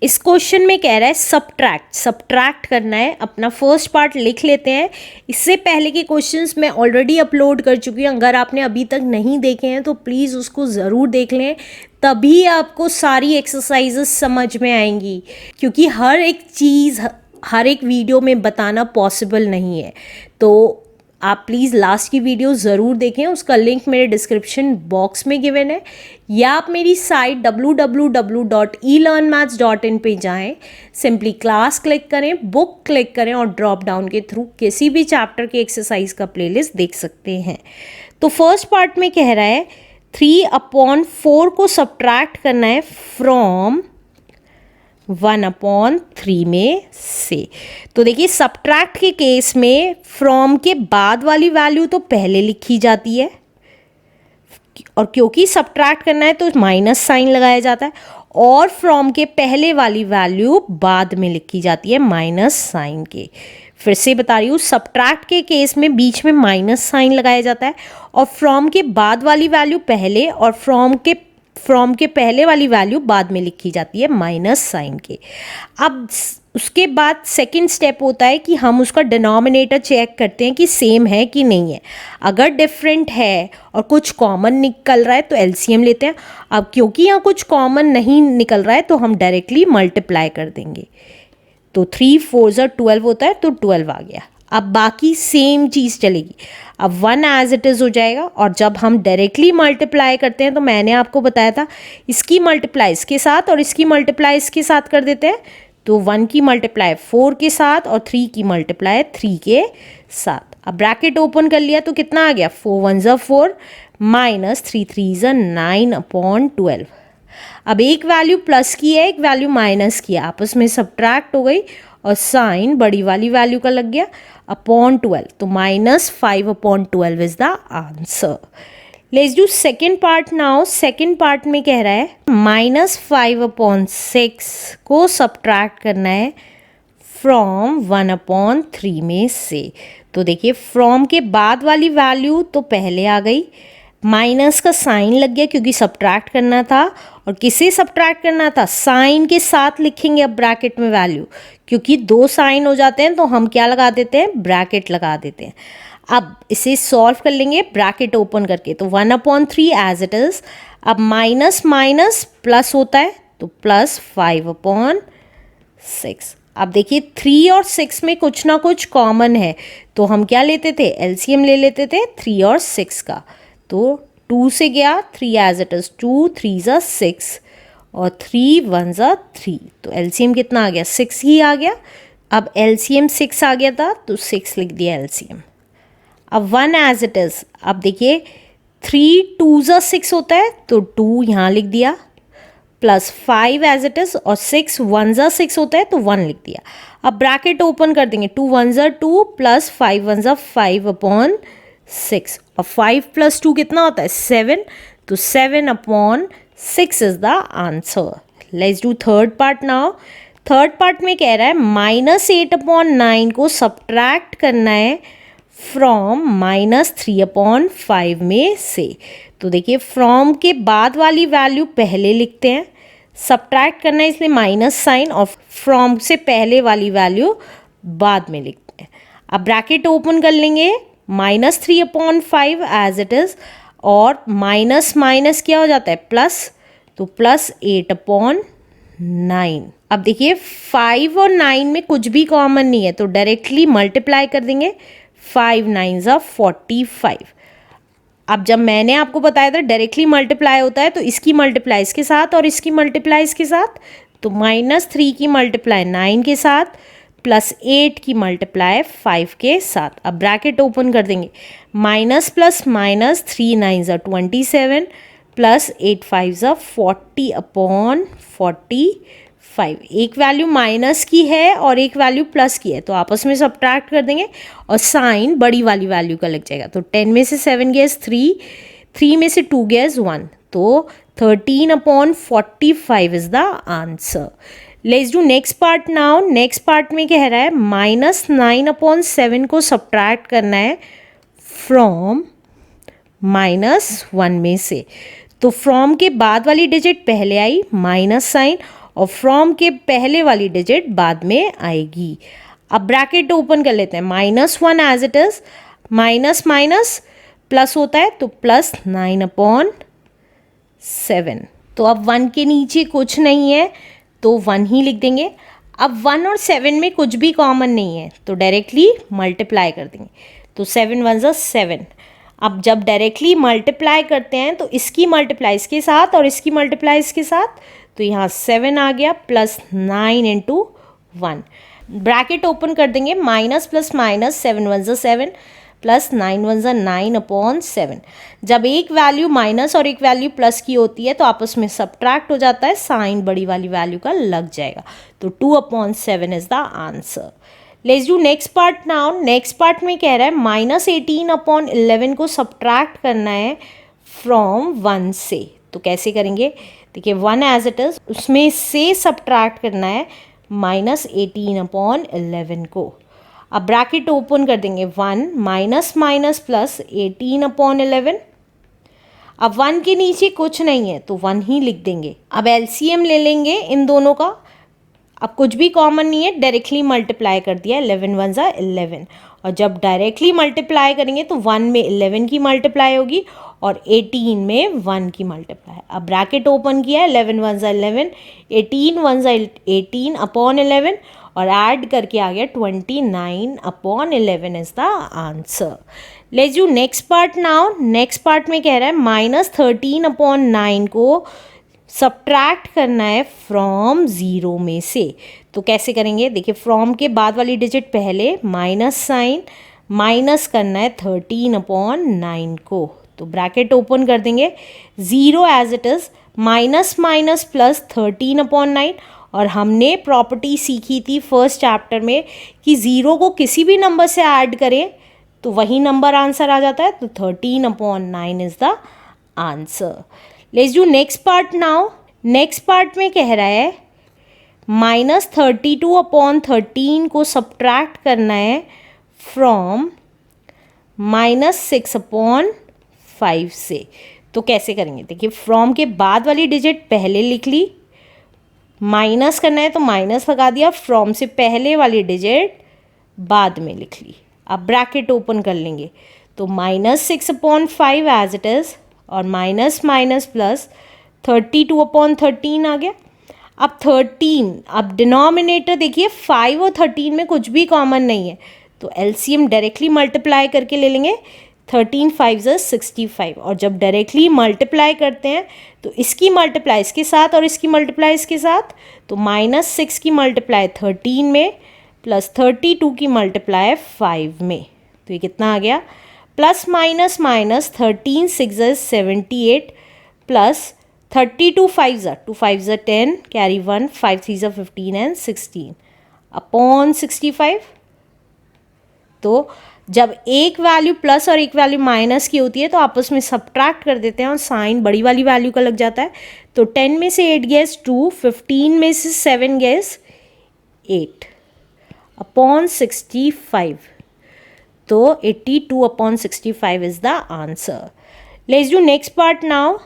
इस क्वेश्चन में कह रहा है सब्ट्रैक्ट करना है। अपना फर्स्ट पार्ट लिख लेते हैं। इससे पहले के क्वेश्चंस मैं ऑलरेडी अपलोड कर चुकी हूँ, अगर आपने अभी तक नहीं देखे हैं तो प्लीज़ उसको ज़रूर देख लें, तभी आपको सारी एक्सरसाइजेस समझ में आएंगी, क्योंकि हर एक चीज़ हर एक वीडियो में बताना पॉसिबल नहीं है। तो आप प्लीज़ लास्ट की वीडियो ज़रूर देखें, उसका लिंक मेरे डिस्क्रिप्शन बॉक्स में गिवन है, या आप मेरी साइट www.elearnmaths.in पे जाएं, सिंपली क्लास क्लिक करें, बुक क्लिक करें और ड्रॉप डाउन के थ्रू किसी भी चैप्टर की एक्सरसाइज का प्लेलिस्ट देख सकते हैं। तो फर्स्ट पार्ट में कह रहा है 3/4 को सब्ट्रैक्ट करना है फ्रॉम 1/3 में से। तो देखिए सब्ट्रैक्ट के केस में फ्रॉम के बाद वाली वैल्यू तो पहले लिखी जाती है, और क्योंकि सब्ट्रैक्ट करना है तो माइनस साइन लगाया जाता है, और फ्रॉम के पहले वाली वैल्यू बाद में लिखी जाती है माइनस साइन के। फिर से बता रही हूँ, सब्ट्रैक्ट के केस में बीच में माइनस साइन लगाया जाता है, और फ्रॉम के बाद वाली वैल्यू पहले, और फ्रॉम के पहले वाली वैल्यू बाद में लिखी जाती है माइनस साइन के। अब उसके बाद सेकंड स्टेप होता है कि हम उसका डिनोमिनेटर चेक करते हैं कि सेम है कि नहीं है। अगर डिफरेंट है और कुछ कॉमन निकल रहा है तो एलसीएम लेते हैं। अब क्योंकि यहाँ कुछ कॉमन नहीं निकल रहा है तो हम डायरेक्टली मल्टीप्लाई कर देंगे। तो 3 4 12 होता है, तो 12 आ गया। अब बाकी सेम चीज़ चलेगी। अब 1 एज इट इज़ हो जाएगा, और जब हम डायरेक्टली मल्टीप्लाई करते हैं तो मैंने आपको बताया था इसकी मल्टीप्लाई इसके साथ और इसकी मल्टीप्लाई इसके साथ कर देते हैं। तो 1 की मल्टीप्लाई 4 के साथ और 3 की मल्टीप्लाई 3 के साथ। अब ब्रैकेट ओपन कर लिया तो कितना आ गया, 4 1 4 माइनस 3 3 9/12। अब एक वैल्यू प्लस की है, एक वैल्यू माइनस की है, आपस में सब्ट्रैक्ट हो गई और साइन बड़ी वाली वैल्यू का लग गया (12). तो -5/12 is the answer. Let's do second part now. Second part में कह रहा है -5/6 को सब्ट्रैक्ट करना है फ्रॉम 1/3 में से। तो देखिए फ्रॉम के बाद वाली वैल्यू तो पहले आ गई, माइनस का साइन लग गया क्योंकि सब्ट्रैक्ट करना था, और किसे सब्ट्रैक्ट करना था, साइन के साथ लिखेंगे अब ब्रैकेट में वैल्यू, क्योंकि 2 साइन हो जाते हैं तो हम क्या लगा देते हैं, ब्रैकेट लगा देते हैं। अब इसे सॉल्व कर लेंगे ब्रैकेट ओपन करके, तो 1/3 एज इट इज़। अब माइनस माइनस प्लस होता है तो प्लस 5/6। अब देखिए 3 और 6 में कुछ ना कुछ कॉमन है, तो हम क्या लेते थे, एलसीएम ले लेते थे 3 और 6 का। तो 2 से गया 3 एज इट इज़, 2 3 6 और 3 1 3। तो एलसीएम कितना आ गया, 6 ही आ गया। अब एलसीएम 6 आ गया था तो 6 लिख दिया एलसीएम। अब 1 एज इट इज़। अब देखिए 3 2 6 होता है तो 2 यहाँ लिख दिया, प्लस 5 एज इट इज़, और 6 1 6 होता है तो 1 लिख दिया। अब ब्रैकेट ओपन कर देंगे, 2 1 2 प्लस 5 1 5/6, और 5 + 2 कितना होता है, 7। तो 7/6 is the answer. Let's do third part now. Third part में कह रहा है -8/9 को सब्ट्रैक्ट करना है फ्रॉम -3/5 में से। तो देखिए फ्रॉम के बाद वाली वैल्यू पहले लिखते हैं, सब्ट्रैक्ट करना है इसलिए माइनस साइन, और फ्रॉम से पहले वाली वैल्यू बाद में लिखते हैं। अब ब्रैकेट ओपन कर लेंगे, -3/5 एज इट इज़, और माइनस माइनस क्या हो जाता है, प्लस, तो +8/9। अब देखिए 5 और 9 में कुछ भी कॉमन नहीं है तो डायरेक्टली मल्टीप्लाई कर देंगे, 5 9 45। अब जब मैंने आपको बताया था डायरेक्टली मल्टीप्लाई होता है तो इसकी मल्टीप्लाई इसके साथ और इसकी मल्टीप्लाई इसके साथ, तो -3 की मल्टीप्लाई 9 के साथ, +8 की मल्टीप्लाई 5 के साथ। अब ब्रैकेट ओपन कर देंगे, माइनस प्लस माइनस 3 9 27 प्लस 8 5 40/45। एक वैल्यू माइनस की है और एक वैल्यू प्लस की है तो आपस में सब्ट्रैक्ट कर देंगे और साइन बड़ी वाली वैल्यू का लग जाएगा। तो 10 में से 7 गया 3, 3 में से 2 गया 1, तो 13/45 is the answer. Let's do next part now. Next part में कह रहा है -9/7 को सब्ट्रैक्ट करना है फ्रॉम -1 में से। तो फ्रॉम के बाद वाली डिजिट पहले आई माइनस साइन और फ्रॉम के पहले वाली डिजिट बाद में आएगी। अब ब्रैकेट ओपन कर लेते हैं, -1 as it is, minus minus plus होता है तो +9/7। तो अब 1 के नीचे कुछ नहीं है तो 1 ही लिख देंगे। अब 1 और 7 में कुछ भी कॉमन नहीं है तो डायरेक्टली मल्टीप्लाई कर देंगे, तो 7 1 ज़ा 7। अब जब डायरेक्टली मल्टीप्लाई करते हैं तो इसकी मल्टीप्लाई इसके साथ और इसकी मल्टीप्लाई इसके साथ, तो यहाँ 7 आ गया +9 × 1। ब्रैकेट ओपन कर देंगे, माइनस प्लस माइनस 7 1 ज़ा 7 +9 1 ज़ा 9/7। जब एक वैल्यू माइनस और एक वैल्यू प्लस की होती है तो आपस में सब्ट्रैक्ट हो जाता है, साइन बड़ी वाली वैल्यू का लग जाएगा, तो 2/7 is the answer. Let's do next part now. Next part में कह रहा है -18/11 को सब्ट्रैक्ट करना है फ्रॉम 1 से। तो कैसे करेंगे, देखिए 1 एज इट इज, उसमें से सब्ट्रैक्ट करना है -18/11 को। अब ब्रैकेट ओपन कर देंगे, 1 माइनस माइनस प्लस 18/11। अब 1 के नीचे कुछ नहीं है तो 1 ही लिख देंगे। अब एलसीएम ले लेंगे इन दोनों का, अब कुछ भी कॉमन नहीं है, डायरेक्टली मल्टीप्लाई कर दिया, 11 1 ज़ा 11। और जब डायरेक्टली मल्टीप्लाई करेंगे तो 1 में 11 की मल्टीप्लाई होगी और 18 में 1 की मल्टीप्लाई। अब ब्रैकेट ओपन किया, 11 1 ज़ा 11, 18 1 ज़ा 18/11 और ऐड करके आ गया 29/11 is the answer. Let's do next part now. Next part में कह रहा है -13/9 को सब्ट्रैक्ट करना है फ्रॉम 0 में से। तो कैसे करेंगे, देखिए फ्रॉम के बाद वाली डिजिट पहले, माइनस साइन, माइनस करना है 13/9 को। तो ब्रैकेट ओपन कर देंगे, 0 as it is, minus minus plus 13/9। और हमने प्रॉपर्टी सीखी थी फर्स्ट चैप्टर में कि 0 को किसी भी नंबर से ऐड करें तो वही नंबर आंसर आ जाता है, तो 13/9 is the answer. Let's do next part now. Next part में कह रहा है -32/13 को सब्ट्रैक्ट करना है फ्रॉम -6/5 से। तो कैसे करेंगे, देखिए फ्रॉम के बाद वाली डिजिट पहले लिख ली, माइनस करना है तो माइनस लगा दिया, फ्रॉम से पहले वाली डिजिट बाद में लिख ली। अब ब्रैकेट ओपन कर लेंगे तो -6/5 एज इट इज़ और माइनस माइनस प्लस 32/13 आ गया। अब 13, अब डिनोमिनेटर देखिए 5 और 13 में कुछ भी कॉमन नहीं है तो एलसीएम डायरेक्टली मल्टीप्लाई करके ले लेंगे, 13 5 ज़ा 65। और जब डायरेक्टली मल्टीप्लाई करते हैं तो इसकी मल्टीप्लाई इसके साथ और इसकी मल्टीप्लाई इसके साथ, तो -6 की मल्टीप्लाई 13 में प्लस 32 की मल्टीप्लाई 5 में, तो ये कितना आ गया, प्लस माइनस माइनस 13 6 ज़ा 78 प्लस 32 5 ज़ा 2 5 ज़ा 10 कैरी 1 5 3 ज़ा 15 एंड 16/65। तो जब एक वैल्यू प्लस और एक वैल्यू माइनस की होती है तो आपस में सब्ट्रैक्ट कर देते हैं और साइन बड़ी वाली वैल्यू का लग जाता है। तो 10 में से 8 गैस 2, 15 में से 7 गैस 8/65। तो 82/65 is the answer. Let's do next part now.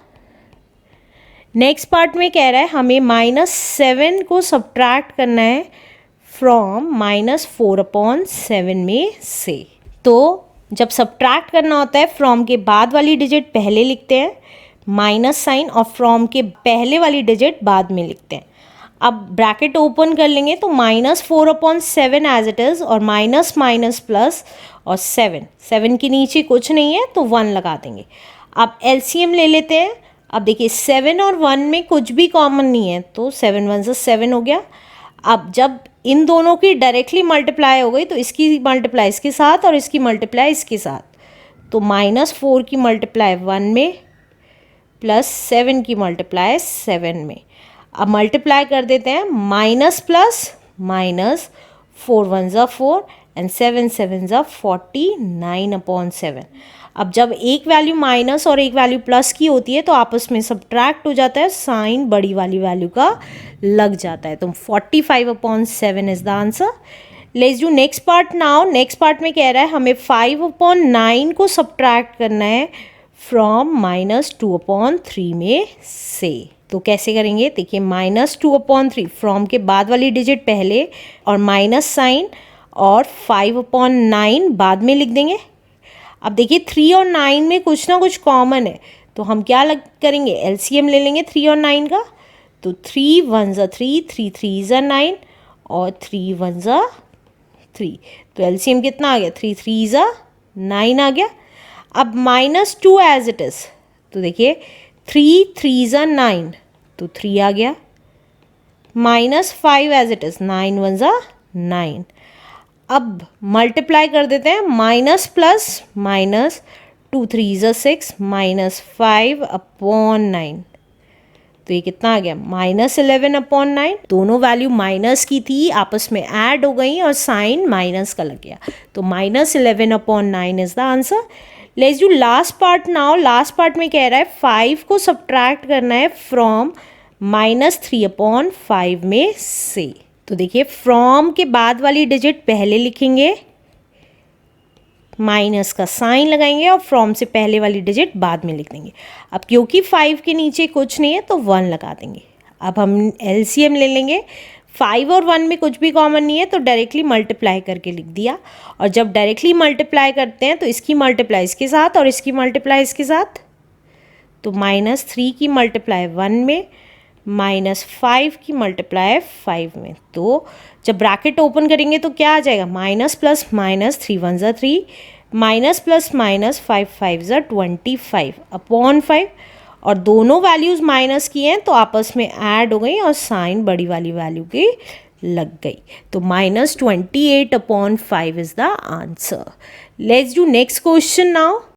Next part में कह रहा है हमें -7 को सब्ट्रैक्ट करना है फ्रॉम -4/7 में से। तो जब सब्ट्रैक्ट करना होता है फ्रॉम के बाद वाली डिजिट पहले लिखते हैं, माइनस साइन, और फ्रॉम के पहले वाली डिजिट बाद में लिखते हैं। अब ब्रैकेट ओपन कर लेंगे तो -4/7 एज इट इज़ और माइनस माइनस प्लस और 7 के नीचे कुछ नहीं है तो 1 लगा देंगे। अब एलसीएम ले लेते हैं। अब देखिए 7 और 1 में कुछ भी कॉमन नहीं है तो 7 1 ज़ा 7 हो गया। अब जब इन दोनों की डायरेक्टली मल्टीप्लाई हो गई तो इसकी मल्टीप्लाई इसके साथ और इसकी मल्टीप्लाई इसके साथ, तो -4 की मल्टीप्लाई 1 में प्लस 7 की मल्टीप्लाई 7 में। अब मल्टीप्लाई कर देते हैं, माइनस प्लस माइनस 4 1 ज़ा 4 एंड 7 7 ज़ा 49/7। अब जब एक वैल्यू माइनस और एक वैल्यू प्लस की होती है तो आपस में सब्ट्रैक्ट हो जाता है, साइन बड़ी वाली वैल्यू का लग जाता है, तो 45/7 is the answer. Let's do next part now. Next part में कह रहा है हमें 5/9 को सब्ट्रैक्ट करना है फ्रॉम -2/3 में से। तो कैसे करेंगे, देखिए -2/3 फ्रॉम के बाद वाली डिजिट पहले और माइनस साइन और 5/9 बाद में लिख देंगे। अब देखिए 3 और 9 में कुछ ना कुछ कॉमन है, तो हम क्या करेंगे, एलसीएम ले लेंगे 3 और 9 का। तो 3 1 ज़ा 3, 3 3 ज़ा 9 और 3 1 ज़ा 3, तो एलसीएम कितना आ गया, 3 3 ज़ा 9 आ गया। अब -2 एज इट इज़, तो देखिए 3 3 ज़ा 9, तो 3 आ गया। -5 एज इट इज़, 9 1 ज़ा 9। अब मल्टीप्लाई कर देते हैं, माइनस प्लस माइनस, 2 3 ज़ा 6 -5/9, तो ये कितना आ गया, -11/9। दोनों वैल्यू माइनस की थी, आपस में ऐड हो गई और साइन माइनस का लग गया, तो -11/9 is the answer. Let's do last part now. Last part में कह रहा है 5 को सब्ट्रैक्ट करना है फ्रॉम -3/5 में से। तो देखिए फ्रॉम के बाद वाली डिजिट पहले लिखेंगे, माइनस का साइन लगाएंगे और फ्रॉम से पहले वाली डिजिट बाद में लिख देंगे। अब क्योंकि 5 के नीचे कुछ नहीं है तो 1 लगा देंगे। अब हम एलसीएम ले लेंगे, 5 और 1 में कुछ भी कॉमन नहीं है तो डायरेक्टली मल्टीप्लाई करके लिख दिया। और जब डायरेक्टली मल्टीप्लाई करते हैं तो इसकी मल्टीप्लाई इसके साथ और इसकी मल्टीप्लाई इसके साथ, तो -3 की मल्टीप्लाई 1 में, -5 की मल्टीप्लाई 5 में। तो जब ब्रैकेट ओपन करेंगे तो क्या आ जाएगा, माइनस प्लस माइनस, 3 1 ज़ा 3, माइनस प्लस माइनस, 5 5 ज़ा 25/5, और दोनों वैल्यूज़ माइनस की हैं तो आपस में ऐड हो गई और साइन बड़ी वाली वैल्यू की लग गई। तो -28/5 is the answer. Let's do next question now.